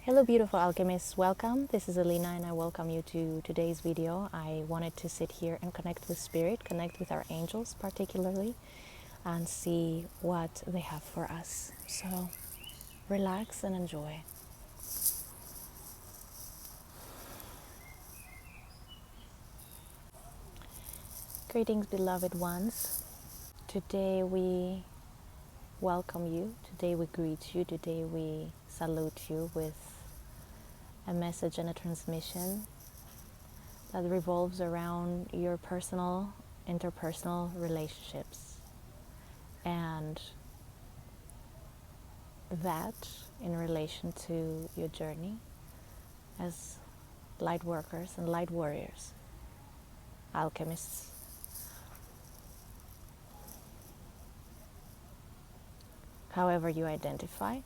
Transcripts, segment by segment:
Hello beautiful alchemists, welcome. This is Elina and I welcome you to today's video. I wanted to sit here and connect with spirit, connect with our angels particularly, and see what they have for us. So relax and enjoy. Greetings beloved ones. Today we welcome you, today we greet you, today we salute you with a message and a transmission that revolves around your personal, interpersonal relationships. And that in relation to your journey as light workers and light warriors, alchemists. However you identify,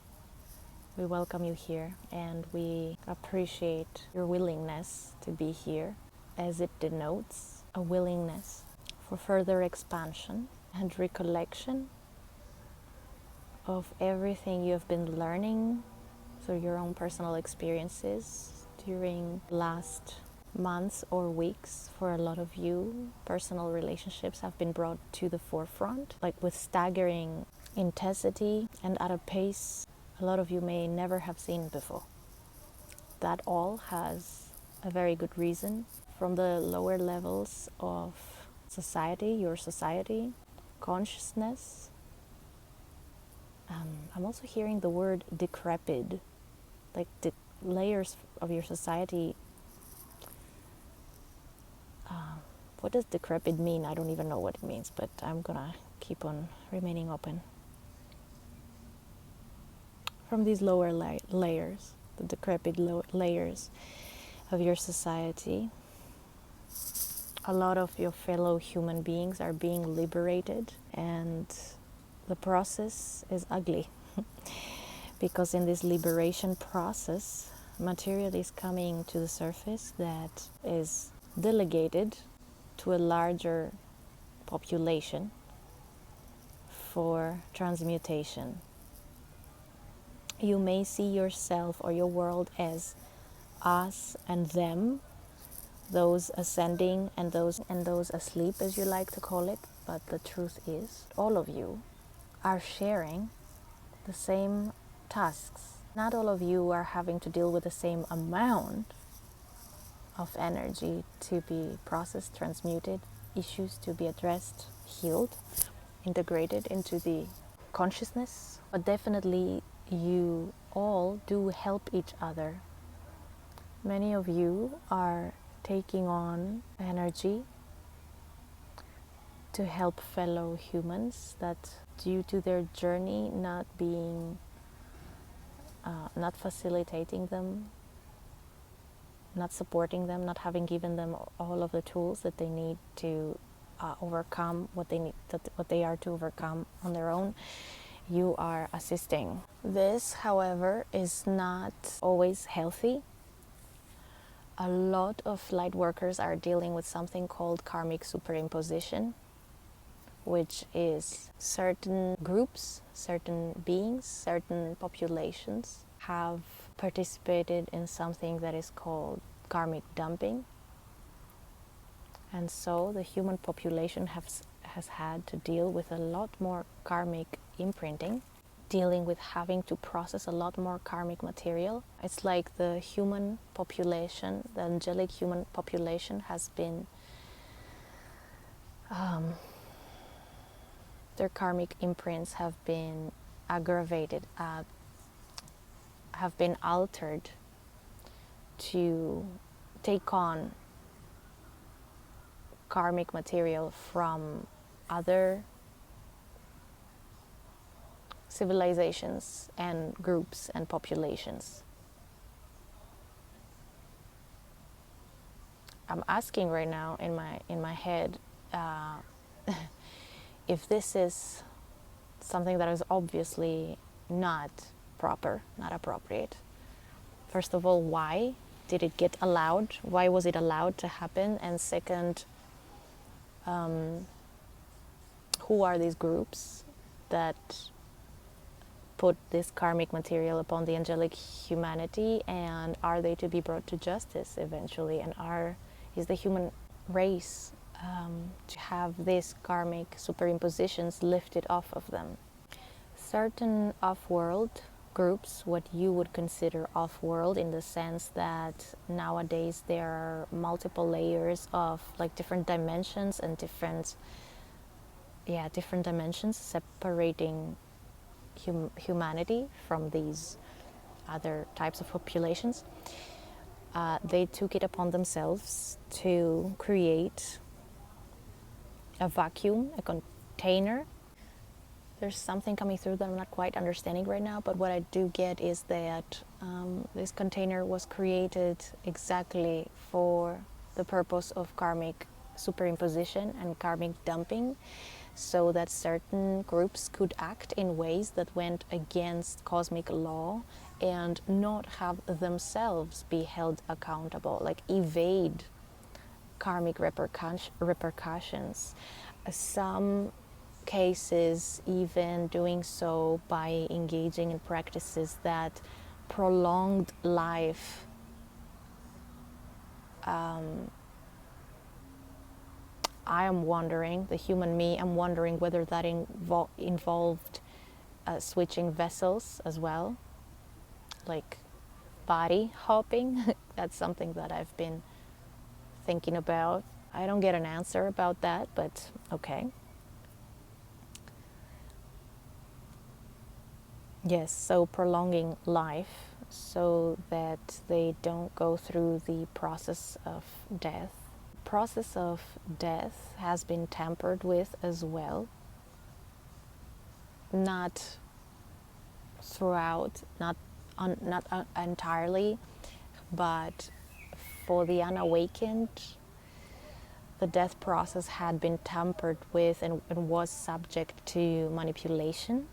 we welcome you here and we appreciate your willingness to be here, as it denotes a willingness for further expansion and recollection of everything you have been learning through your own personal experiences during last months or weeks. For a lot of you, personal relationships have been brought to the forefront, like with staggering intensity and at a pace a lot of you may never have seen before. That all has a very good reason. From the lower levels of society, your society, consciousness. I'm also hearing the word decrepit, like the layers of your society. What does decrepit mean? I don't even know what it means, but I'm gonna keep on remaining open. From these lower layers, the decrepit layers of your society, a lot of your fellow human beings are being liberated, and the process is ugly because in this liberation process, material is coming to the surface that is delegated to a larger population for transmutation. You may see yourself or your world as us and them, those ascending and those asleep, as you like to call it. But the truth is, all of you are sharing the same tasks. Not all of you are having to deal with the same amount of energy to be processed, transmuted, issues to be addressed, healed, integrated into the consciousness, but definitely you all do help each other. Many of you are taking on energy to help fellow humans that, due to their journey not being, not facilitating them, not supporting them, not having given them all of the tools that they need to overcome what they are to overcome on their own, you are assisting. This, however, is not always healthy. A lot of light workers are dealing with something called karmic superimposition, which is certain groups, certain beings, certain populations have participated in something that is called karmic dumping. And so the human population has had to deal with a lot more karmic imprinting, dealing with having to process a lot more karmic material. It's like the human population, the angelic human population has been, their karmic imprints have been aggravated, have been altered to take on karmic material from other civilizations and groups and populations. I'm asking right now in my head if this is something that is obviously not proper, not appropriate. First of all, why did it get allowed? Why was it allowed to happen? And second, who are these groups that put this karmic material upon the angelic humanity, and are they to be brought to justice eventually, and is the human race to have these karmic superimpositions lifted off of them. Certain off-world groups, what you would consider off-world, in the sense that nowadays there are multiple layers of like different dimensions and different dimensions separating humanity from these other types of populations. They took it upon themselves to create a vacuum, a container. There's something coming through that I'm not quite understanding right now, but what I do get is that this container was created exactly for the purpose of karmic superimposition and karmic dumping, so that certain groups could act in ways that went against cosmic law and not have themselves be held accountable, like evade karmic repercussions. Some cases even doing so by engaging in practices that prolonged life. I am wondering, the human me, I'm wondering whether that involved switching vessels as well, like body hopping. That's something that I've been thinking about. I don't get an answer about that, but okay. Yes, so prolonging life so that they don't go through the process of death. Process of death has been tampered with as well. Not throughout, not entirely, but for the unawakened, the death process had been tampered with and was subject to manipulation.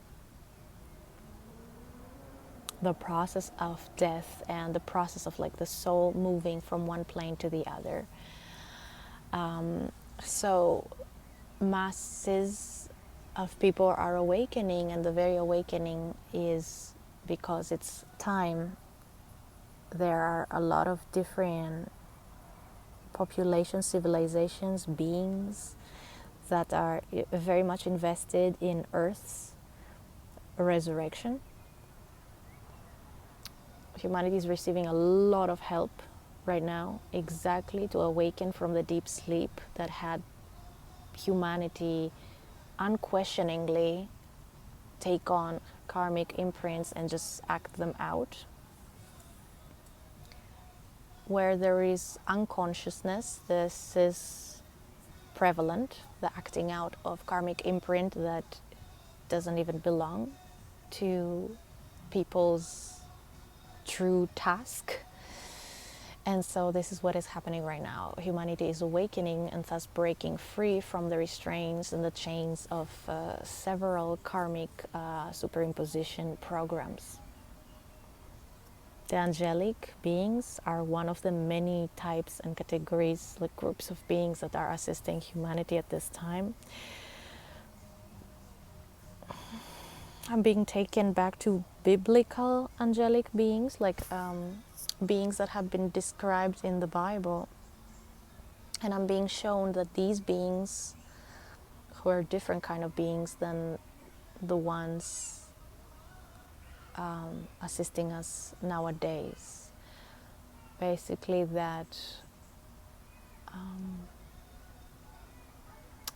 The process of death and the process of like the soul moving from one plane to the other. So masses of people are awakening, and the very awakening is because it's time. There are a lot of different populations, civilizations, beings that are very much invested in Earth's resurrection. Humanity is receiving a lot of help right now, exactly to awaken from the deep sleep that had humanity unquestioningly take on karmic imprints and just act them out. Where there is unconsciousness, this is prevalent, the acting out of karmic imprint that doesn't even belong to people's true task. And so this is what is happening right now. Humanity is awakening and thus breaking free from the restraints and the chains of several karmic superimposition programs. The angelic beings are one of the many types and categories, like groups of beings that are assisting humanity at this time. I'm being taken back to biblical angelic beings, like beings that have been described in the Bible. And I'm being shown that these beings, who are different kind of beings than the ones assisting us nowadays, basically that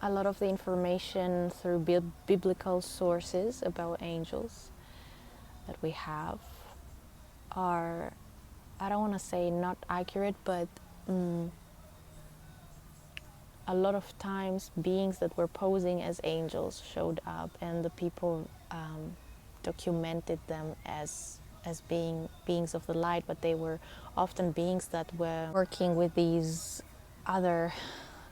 a lot of the information through biblical sources about angels that we have are, I don't want to say not accurate, but a lot of times beings that were posing as angels showed up, and the people documented them as being beings of the light, but they were often beings that were working with these other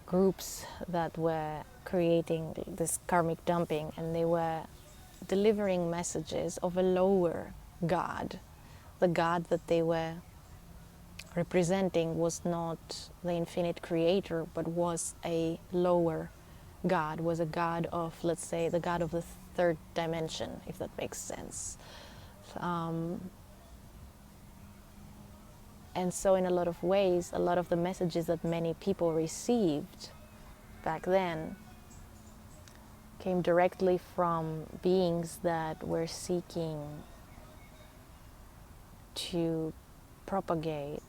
groups that were creating this karmic dumping, and they were delivering messages of a lower God. The God that they were representing was not the infinite creator, but was a lower God was a god of, let's say, the god of the third dimension, if that makes sense. And so in a lot of ways, a lot of the messages that many people received back then came directly from beings that were seeking to propagate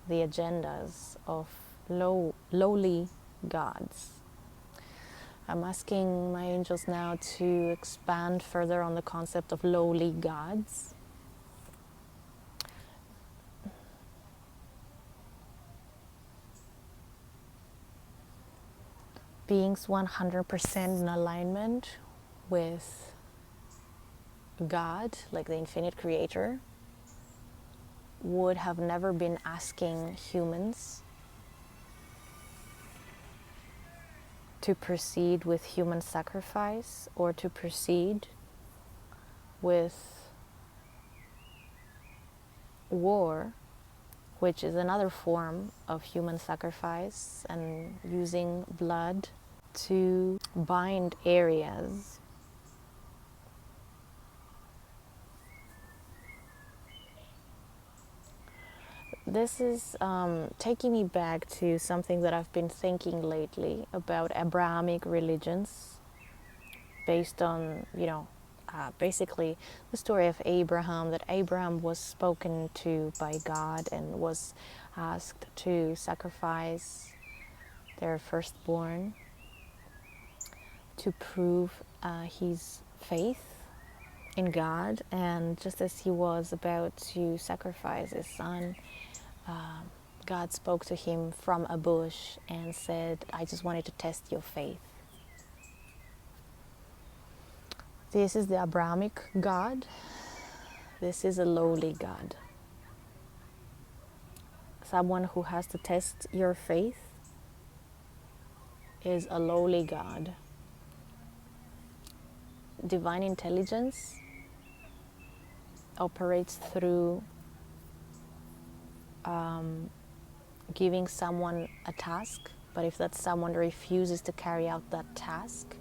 the agendas of lowly gods. I'm asking my angels now to expand further on the concept of lowly gods. Beings 100% in alignment with God, like the infinite creator, would have never been asking humans to proceed with human sacrifice or to proceed with war, which is another form of human sacrifice, and using blood to bind areas. This is taking me back to something that I've been thinking lately about Abrahamic religions, based on, basically the story of Abraham, that Abraham was spoken to by God and was asked to sacrifice their firstborn to prove his faith in God. And just as he was about to sacrifice his son, God spoke to him from a bush and said, I just wanted to test your faith. This is the Abrahamic God. This is a lowly God. Someone who has to test your faith is a lowly God. Divine intelligence operates through giving someone a task, but if that someone refuses to carry out that task,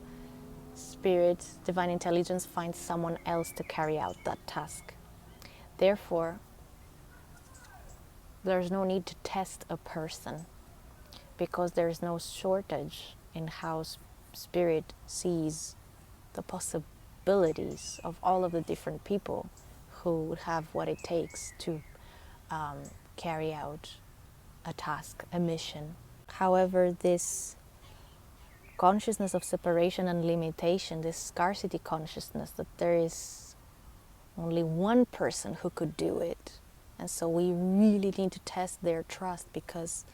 Spirit, divine intelligence finds someone else to carry out that task. Therefore, there's no need to test a person, because there's no shortage in how Spirit sees the possibilities of all of the different people who would have what it takes to carry out a task, a mission. However, this consciousness of separation and limitation, this scarcity consciousness, that there is only one person who could do it, and so we really need to test their trust, because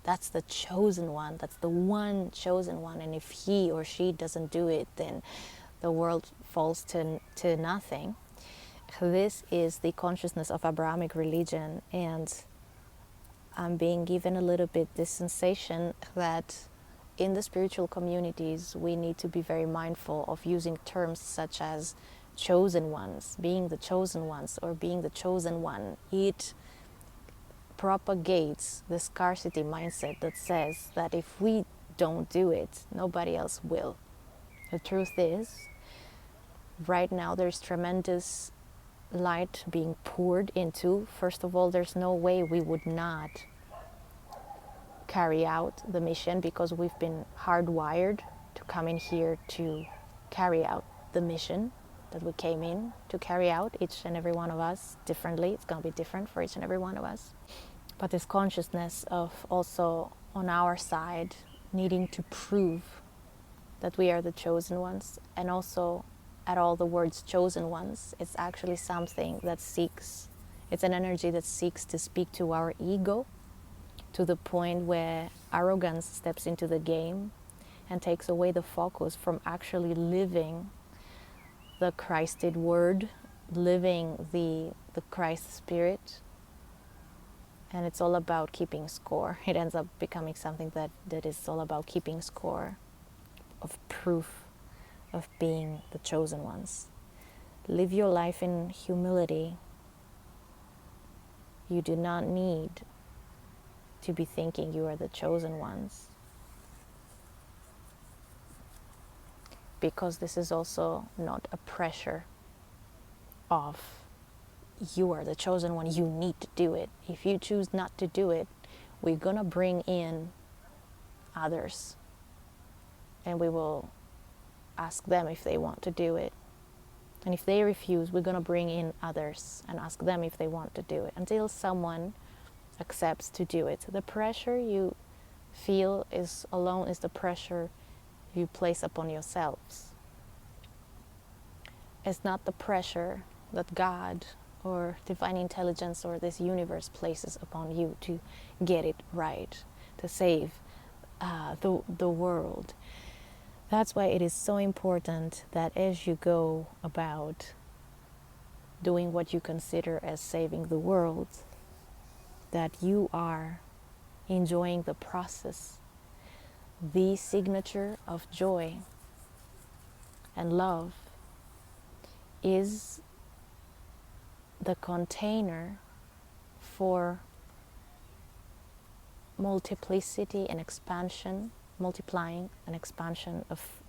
that's the chosen one, that's the one chosen one, and if he or she doesn't do it, then the world falls to nothing. This is the consciousness of Abrahamic religion, and I'm being given a little bit this sensation that in the spiritual communities we need to be very mindful of using terms such as chosen ones, being the chosen ones, or being the chosen one. It propagates the scarcity mindset that says that if we don't do it, nobody else will. The truth is, right now there's tremendous light being poured into. First of all, there's no way we would not carry out the mission, because we've been hardwired to come in here to carry out the mission that we came in to carry out, each and every one of us differently. It's going to be different for each and every one of us. But this consciousness of also on our side needing to prove that we are the chosen ones, and also at all the words chosen ones, it's actually something that seeks, it's an energy that seeks to speak to our ego, to the point where arrogance steps into the game and takes away the focus from actually living the Christed word, living the Christ spirit. And it's all about keeping score. It ends up becoming something that is all about keeping score, of proof of being the chosen ones. Live your life in humility. You do not need to be thinking you are the chosen ones. because this is also not a pressure of you are the chosen one, you need to do it. If you choose not to do it, we're gonna bring in others and we will ask them if they want to do it. And if they refuse, we're gonna bring in others and ask them if they want to do it until someone accepts to do it. The pressure you feel is the pressure you place upon yourselves. It's not the pressure that God or divine intelligence or this universe places upon you to get it right, to save the world. That's why it is so important that as you go about doing what you consider as saving the world, that you are enjoying the process. The signature of joy and love is the container for multiplicity and expansion, multiplying and expansion of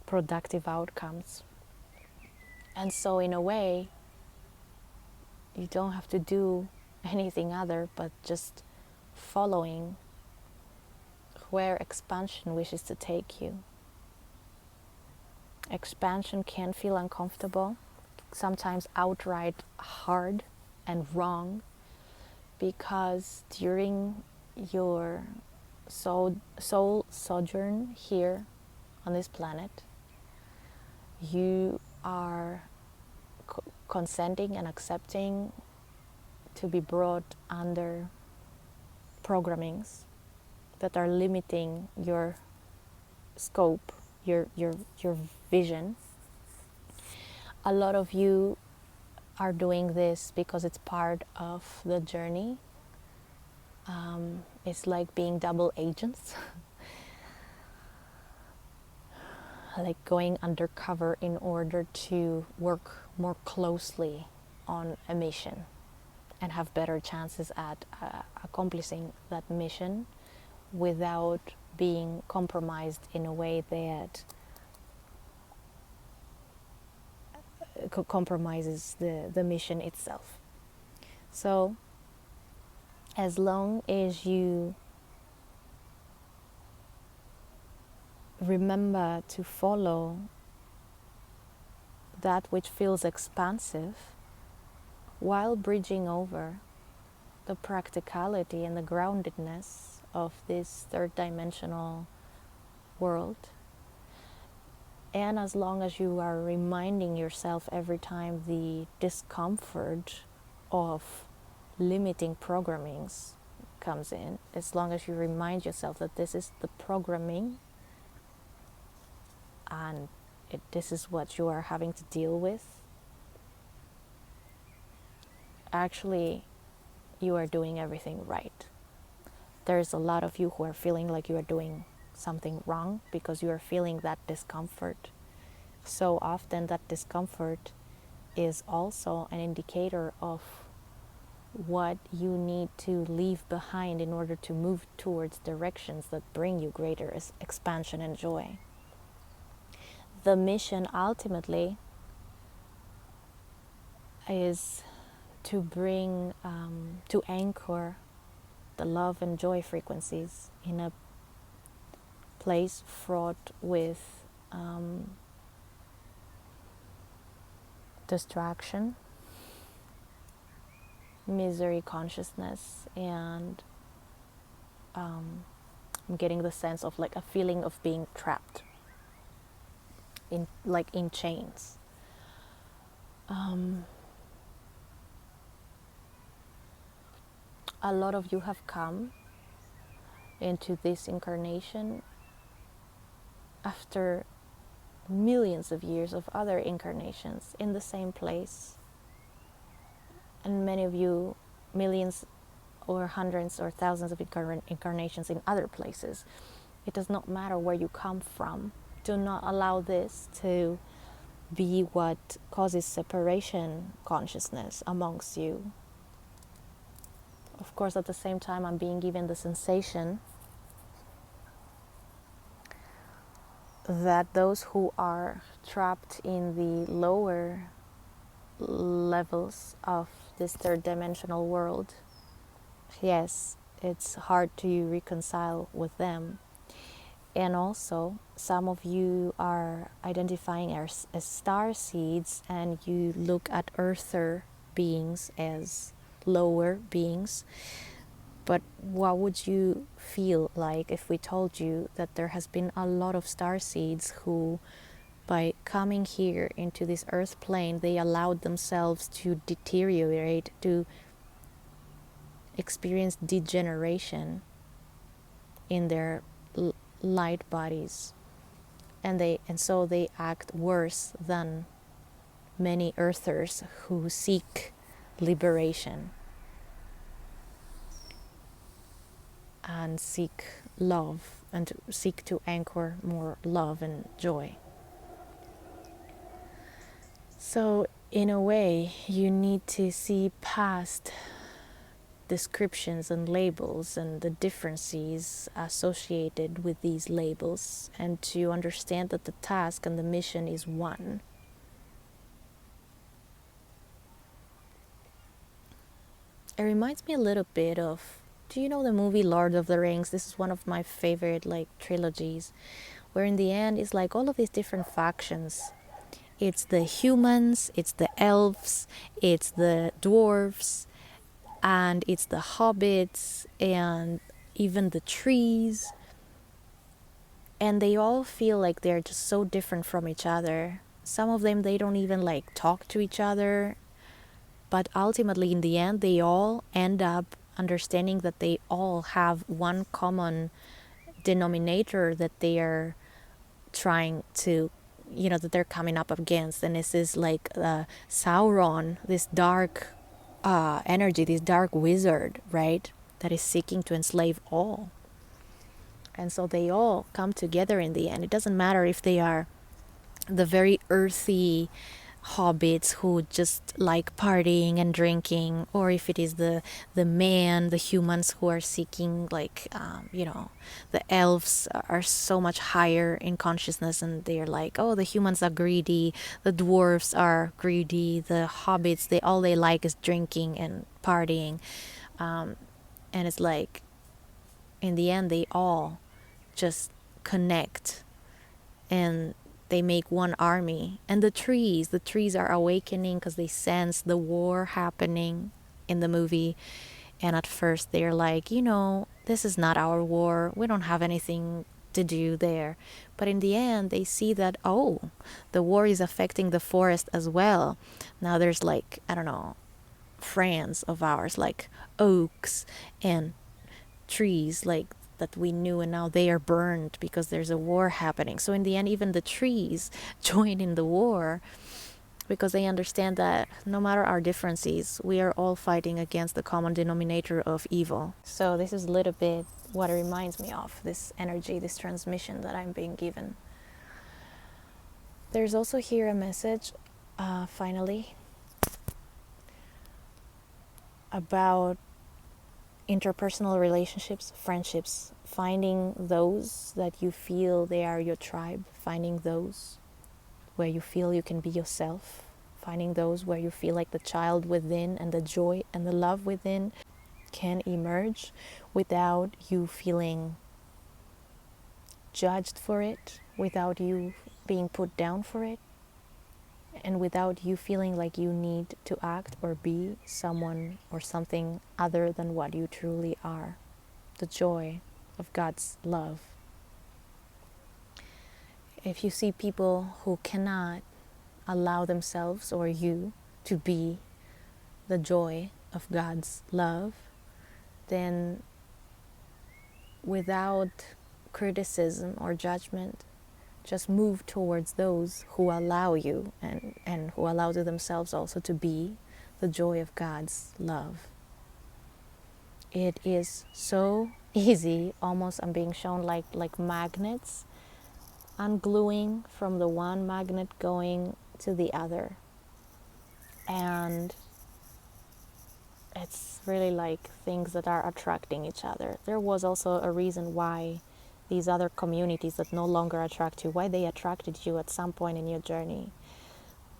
productive outcomes. And so in a way, you don't have to do anything other but just following where expansion wishes to take you. Expansion can feel uncomfortable, sometimes outright hard and wrong, because during your soul sojourn here on this planet, you are consenting and accepting to be brought under programmings that are limiting your scope, your vision. A lot of you are doing this because it's part of the journey. It's like being double agents, like going undercover in order to work more closely on a mission and have better chances at accomplishing that mission without being compromised in a way that compromises the mission itself. So as long as you remember to follow that which feels expansive while bridging over the practicality and the groundedness of this third dimensional world, and as long as you are reminding yourself every time the discomfort of limiting programmings comes in, as long as you remind yourself that this is the programming and this is what you are having to deal with, actually you are doing everything right. There's a lot of you who are feeling like you are doing something wrong because you are feeling that discomfort. So often that discomfort is also an indicator of what you need to leave behind in order to move towards directions that bring you greater expansion and joy. The mission ultimately is to bring, to anchor the love and joy frequencies in a place fraught with distraction, misery consciousness, and I'm getting the sense of like a feeling of being trapped in chains. A lot of you have come into this incarnation after millions of years of other incarnations in the same place, and many of you millions or hundreds or thousands of incarnations in other places. It does not matter where you come from. Do not allow this to be what causes separation consciousness amongst you. Of course, at the same time, I'm being given the sensation that those who are trapped in the lower levels of this third dimensional world, yes, it's hard to reconcile with them. And also, some of you are identifying as star seeds, and you look at earther beings as lower beings. But what would you feel like if we told you that there has been a lot of star seeds who, by coming here into this earth plane, they allowed themselves to deteriorate, to experience degeneration in their light bodies, and so they act worse than many earthers who seek liberation and seek love and seek to anchor more love and joy. So in a way, you need to see past descriptions and labels and the differences associated with these labels, and to understand that the task and the mission is one. It reminds me a little bit of, do you know the movie Lord of the Rings? This is one of my favorite trilogies, where in the end it's like all of these different factions. It's the humans, it's the elves, it's the dwarves, and it's the hobbits, and even the trees. And they all feel like they're just so different from each other. Some of them, they don't even talk to each other. But ultimately, in the end, they all end up understanding that they all have one common denominator that they are trying to, that they're coming up against. And this is Sauron, this dark energy, this dark wizard, right? That is seeking to enslave all. And so they all come together in the end. It doesn't matter if they are the very earthy hobbits who just like partying and drinking, or if it is the humans who are seeking the elves are so much higher in consciousness, and they're the humans are greedy, the dwarves are greedy, the hobbits, all they like is drinking and partying, and it's in the end they all just connect and they make one army. And the trees are awakening because they sense the war happening in the movie. And at first they're this is not our war, we don't have anything to do there. But in the end they see that, oh, the war is affecting the forest as well. Now there's friends of ours oaks and trees that we knew, and now they are burned because there's a war happening. So in the end, even the trees join in the war because they understand that no matter our differences, we are all fighting against the common denominator of evil. So this is a little bit what it reminds me of, this energy, this transmission that I'm being given. There's also here a message, finally, about interpersonal relationships, friendships, finding those that you feel they are your tribe, finding those where you feel you can be yourself, finding those where you feel like the child within and the joy and the love within can emerge without you feeling judged for it, without you being put down for it, and without you feeling like you need to act or be someone or something other than what you truly are, the joy of God's love. If you see people who cannot allow themselves or you to be the joy of God's love, then without criticism or judgment, just move towards those who allow you and who allow to themselves also to be the joy of God's love. It is so easy, almost I'm being shown like magnets, ungluing from the one magnet going to the other. And it's really like things that are attracting each other. There was also a reason why these other communities that no longer attract you, why they attracted you at some point in your journey.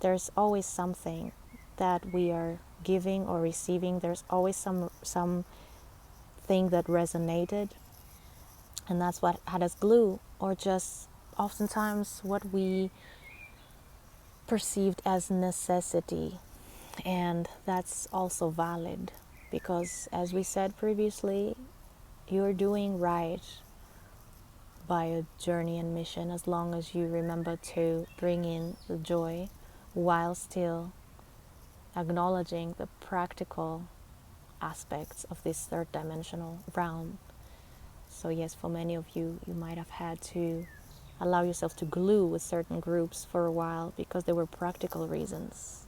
There's always something that we are giving or receiving. There's always some thing that resonated, and that's what had us glue, or just oftentimes what we perceived as necessity. And that's also valid, because as we said previously, you're doing right by a journey and mission as long as you remember to bring in the joy while still acknowledging the practical aspects of this third dimensional realm. So yes, for many of you, you might have had to allow yourself to glue with certain groups for a while because there were practical reasons.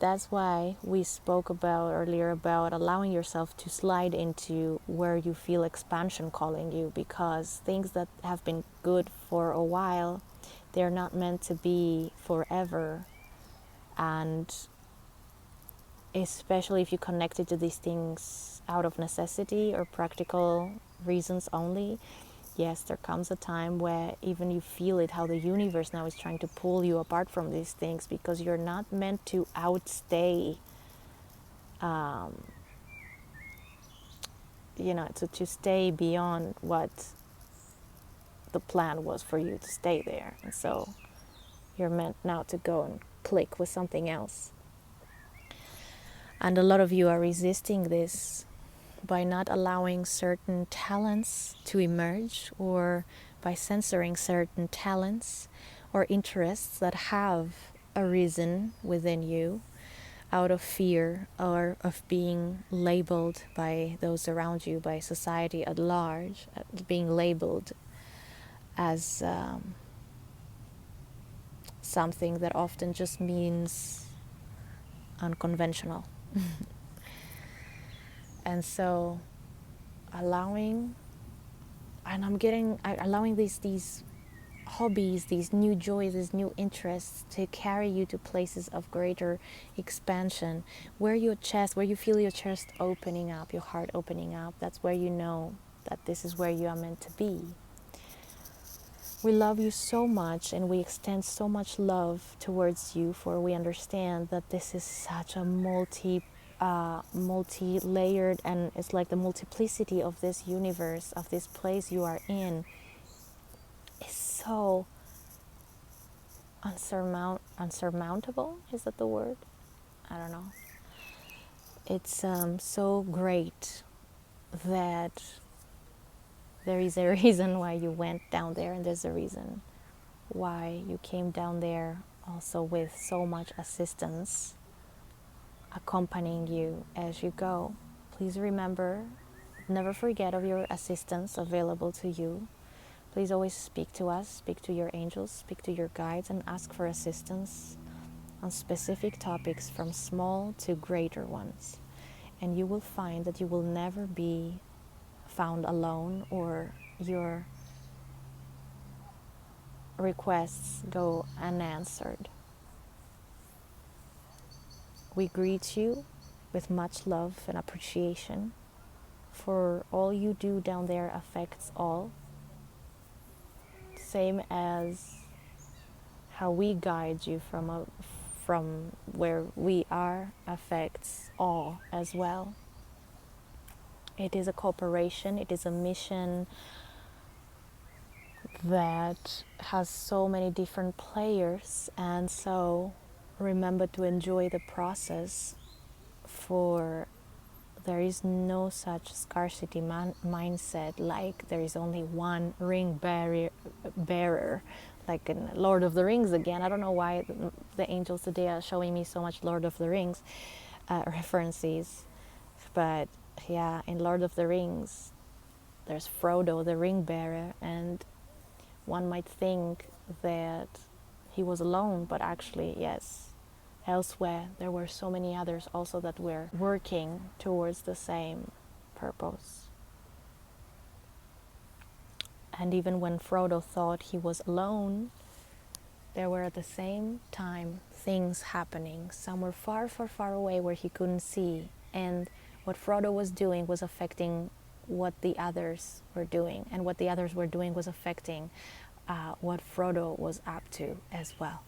That's why we spoke about earlier about allowing yourself to slide into where you feel expansion calling you, because things that have been good for a while, they're not meant to be forever. And especially if you connected to these things out of necessity or practical reasons only, yes, there comes a time where even you feel it, how the universe now is trying to pull you apart from these things, because you're not meant to outstay, to stay beyond what the plan was for you to stay there. And so you're meant now to go and click with something else. And a lot of you are resisting this by not allowing certain talents to emerge, or by censoring certain talents or interests that have arisen within you out of fear or of being labeled by those around you, by society at large, being labeled as something that often just means unconventional. And so allowing these hobbies, these new joys, these new interests to carry you to places of greater expansion, where you feel your chest opening up, your heart opening up. That's where you know that this is where you are meant to be. We love you so much, and we extend so much love towards you, for we understand that this is such a multi-layered, and it's like the multiplicity of this universe, of this place you are in, is so unsurmountable. Is that the word? I don't know. It's so great that there is a reason why you went down there, and there's a reason why you came down there also with so much assistance accompanying you as you go. Please remember, never forget of your assistance available to you. Please always speak to us, speak to your angels, speak to your guides, and ask for assistance on specific topics, from small to greater ones. And you will find that you will never be found alone, or your requests go unanswered. We greet you with much love and appreciation, for all you do down there affects all, same as how we guide you from where we are affects all as well. It is a cooperation, it is a mission that has so many different players, and so remember to enjoy the process, for there is no such scarcity mindset, like there is only one ring bearer, like in Lord of the Rings again. I don't know why the angels today are showing me so much Lord of the Rings references, but yeah, in Lord of the Rings there's Frodo, the ring bearer, and one might think that he was alone, but actually, yes, elsewhere there were so many others also that were working towards the same purpose. And even when Frodo thought he was alone, there were at the same time things happening. Some were far, far, far away where he couldn't see, and what Frodo was doing was affecting what the others were doing, and what the others were doing was affecting what Frodo was up to as well.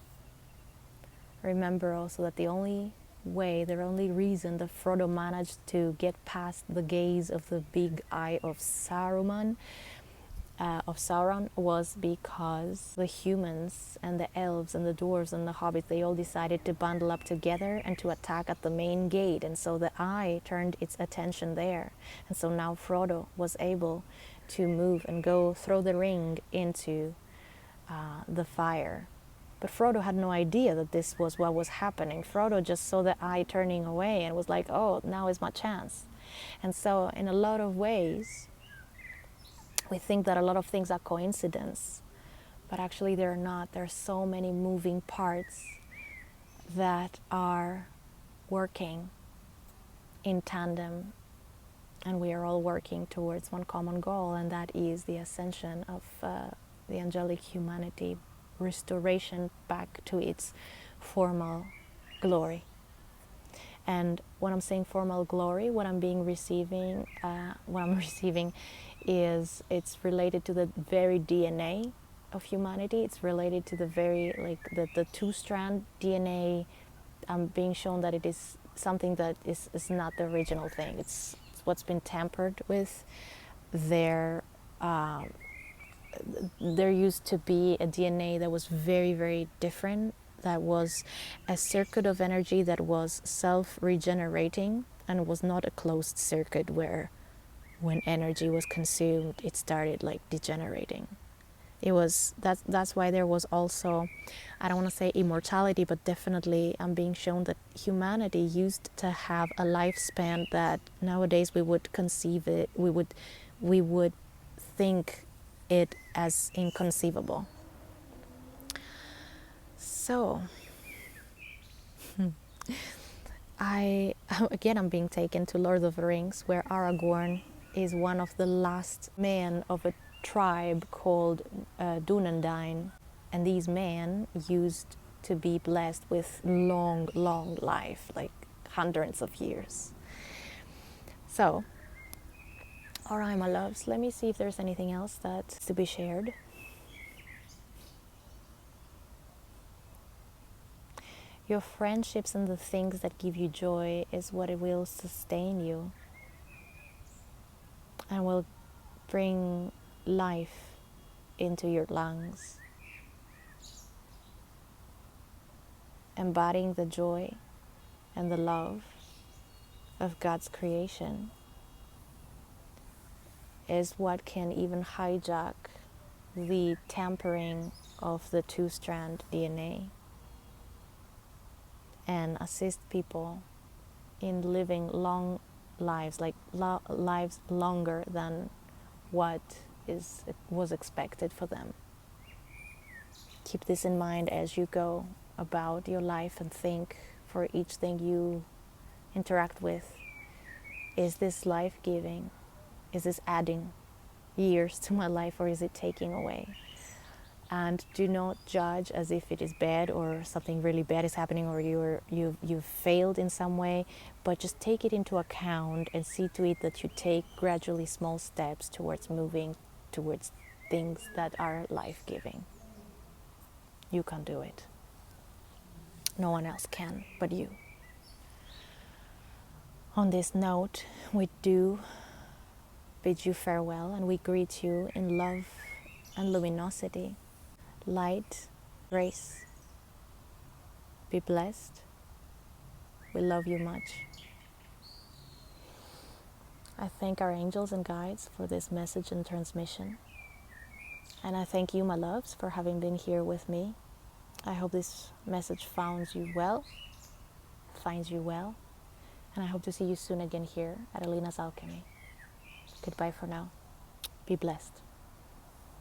Remember also that the only reason that Frodo managed to get past the gaze of the big eye of Sauron was because the humans and the elves and the dwarves and the hobbits, they all decided to bundle up together and to attack at the main gate, and so the eye turned its attention there, and so now Frodo was able to move and go throw the ring into the fire. But Frodo had no idea that this was what was happening. Frodo just saw the eye turning away and was like, oh, now is my chance. And so in a lot of ways, we think that a lot of things are coincidence, but actually they're not. There are so many moving parts that are working in tandem, and we are all working towards one common goal, and that is the ascension of the angelic humanity, restoration back to its formal glory. And when I'm saying formal glory, what I'm receiving is, it's related to the very DNA of humanity. It's related to the very, like the two-strand DNA. I'm being shown that it is something that is not the original thing. It's what's been tampered with. There used to be a DNA that was very, very different, that was a circuit of energy that was self-regenerating and was not a closed circuit where when energy was consumed it started like degenerating. That's why there was also, I don't want to say immortality, but definitely I'm being shown that humanity used to have a lifespan that nowadays we would conceive it, we would think it as inconceivable. So I'm being taken to Lord of the Rings, where Aragorn is one of the last men of a tribe called Dúnedain, and these men used to be blessed with long life, like hundreds of years. So, all right, my loves, let me see if there's anything else that's to be shared. Your friendships and the things that give you joy is what it will sustain you and will bring life into your lungs. Embodying the joy and the love of God's creation is what can even hijack the tampering of the two-strand DNA and assist people in living long lives, like lives longer than what was expected for them. Keep this in mind as you go about your life and think for each thing you interact with. Is this life-giving? Is this adding years to my life, or is it taking away? And do not judge as if it is bad or something really bad is happening or you've failed in some way, but just take it into account and see to it that you take gradually small steps towards moving towards things that are life-giving. You can do it. No one else can but you. On this note, we do bid you farewell, and we greet you in love and luminosity, light, grace. Be blessed. We love you much. I thank our angels and guides for this message and transmission. And I thank you, my loves, for having been here with me. I hope this message finds you well. And I hope to see you soon again here at Elina's Alchemy. Goodbye for now. Be blessed.